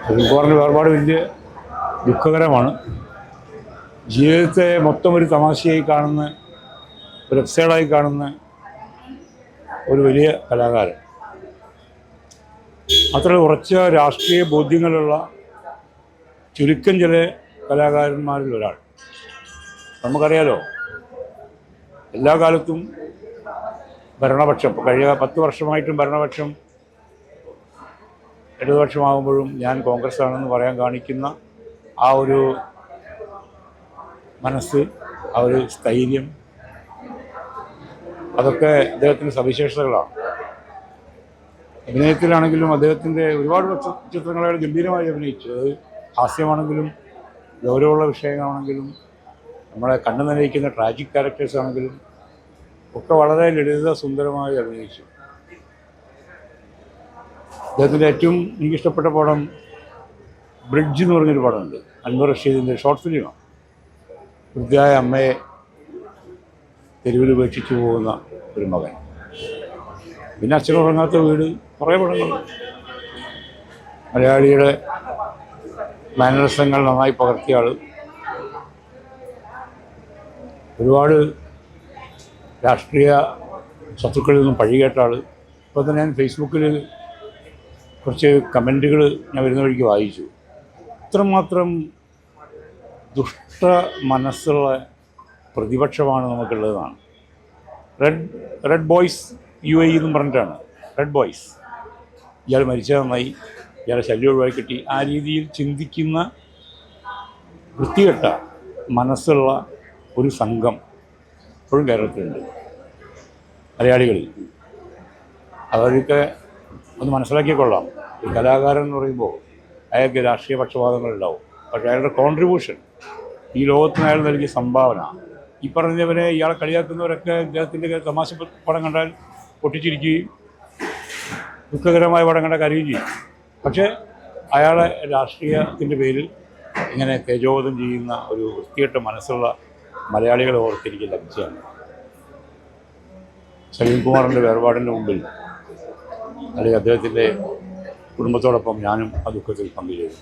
സലീംകുമാറിൻ്റെ വേർപാട് വലിയ ദുഃഖകരമാണ്. ജീവിതത്തെ മൊത്തം ഒരു തമാശയായി കാണുന്ന, ഒരു എപ്പിസോഡായി കാണുന്ന ഒരു വലിയ കലാകാരൻ. അത്ര ഉറച്ച രാഷ്ട്രീയ ബോധ്യങ്ങളുള്ള ചുരുക്കം ചില കലാകാരന്മാരിൽ ഒരാൾ. നമുക്കറിയാലോ, എല്ലാ കാലത്തും ഭരണപക്ഷം, കഴിഞ്ഞ 10 വർഷമായിട്ടും ഭരണപക്ഷം ഇടതുപക്ഷമാകുമ്പോഴും ഞാൻ കോൺഗ്രസ് ആണെന്ന് പറയാൻ കാണിക്കുന്ന ആ ഒരു മനസ്സ്, ആ ഒരു സ്ഥൈര്യം, അതൊക്കെ അദ്ദേഹത്തിൻ്റെ സവിശേഷതകളാണ്. അഭിനയത്തിലാണെങ്കിലും അദ്ദേഹത്തിൻ്റെ ഒരുപാട് ചിത്രങ്ങളെ ഗംഭീരമായി അഭിനയിച്ചു. അത് ഹാസ്യമാണെങ്കിലും ഗൗരവമുള്ള വിഷയങ്ങളാണെങ്കിലും നമ്മളെ കണ്ണു നനയിക്കുന്ന ട്രാജിക് ക്യാരക്ടേഴ്സ് ആണെങ്കിലും ഒക്കെ വളരെ ലളിത സുന്ദരമായി അഭിനയിച്ചു. അദ്ദേഹത്തിൻ്റെ ഏറ്റവും എനിക്കിഷ്ടപ്പെട്ട പടം ബ്രിഡ്ജ് എന്ന് പറഞ്ഞൊരു പടമുണ്ട്. അൻവർ റഷീദിൻ്റെ ഷോർട്ട് ഫിലിമാണ്. വൃദ്ധയായ അമ്മയെ തെരുവിൽ ഉപേക്ഷിച്ചു പോകുന്ന ഒരു മകൻ, പിന്നെ അച്ഛനുറങ്ങാത്ത വീട്, കുറേ പടങ്ങൾ. മലയാളിയുടെ മാനറിസങ്ങൾ നന്നായി പകർത്തിയ ആൾ. ഒരുപാട് രാഷ്ട്രീയ ശത്രുക്കളിൽ നിന്നും പഴികേട്ട ആൾ. ഇപ്പോൾ തന്നെ ഞാൻ ഫേസ്ബുക്കിൽ കുറച്ച് കമൻറ്റുകൾ ഞാൻ വരുന്ന വഴിക്ക് വായിച്ചു. ഇത്രമാത്രം ദുഷ്ട മനസ്സുള്ള പ്രതിപക്ഷമാണ് നമുക്കുള്ളതാണ്. റെഡ് ബോയ്സ് UAE എന്നും പറഞ്ഞിട്ടാണ്. റെഡ് ബോയ്സ്, ഇയാൾ മരിച്ചത് നന്നായി, ഇയാളെ ശല്യം ഒഴിവാക്കി കിട്ടി, ആ രീതിയിൽ ചിന്തിക്കുന്ന വൃത്തികെട്ട മനസ്സുള്ള ഒരു സംഘം ഇപ്പോഴും കേരളത്തിലുണ്ട്, മലയാളികളിൽ. അവരൊക്കെ ഒന്ന് മനസ്സിലാക്കിക്കൊള്ളാം. ഒരു കലാകാരൻ എന്ന് പറയുമ്പോൾ അയാൾക്ക് രാഷ്ട്രീയ പക്ഷപാതങ്ങളുണ്ടാവും, പക്ഷേ അയാളുടെ കോൺട്രിബ്യൂഷൻ, ഈ ലോകത്തിന് അയാൾ നൽകിയ സംഭാവന, ഈ പറഞ്ഞവരെ ഇയാളെ കളിയാക്കുന്നവരൊക്കെ ഇദ്ദേഹത്തിൻ്റെ തമാശ പടം കണ്ടാൽ പൊട്ടിച്ചിരിക്കുകയും ദുഃഖകരമായ പടം കണ്ടാൽ കരയുകയും ചെയ്യും. പക്ഷേ അയാളെ രാഷ്ട്രീയത്തിൻ്റെ പേരിൽ ഇങ്ങനെ തേജോവധം ചെയ്യുന്ന ഒരു വൃത്തികെട്ട മനസ്സുള്ള മലയാളികളെ ഓർത്തിരിക്കുക ലക്ഷ്യമാണ്. സലീംകുമാറിൻ്റെ വേർപാടിൻ്റെ മുമ്പിൽ, അല്ലെങ്കിൽ അദ്ദേഹത്തിൻ്റെ കുടുംബത്തോടൊപ്പം ഞാനും ആ ദുഃഖത്തിൽ പങ്കുചേരും.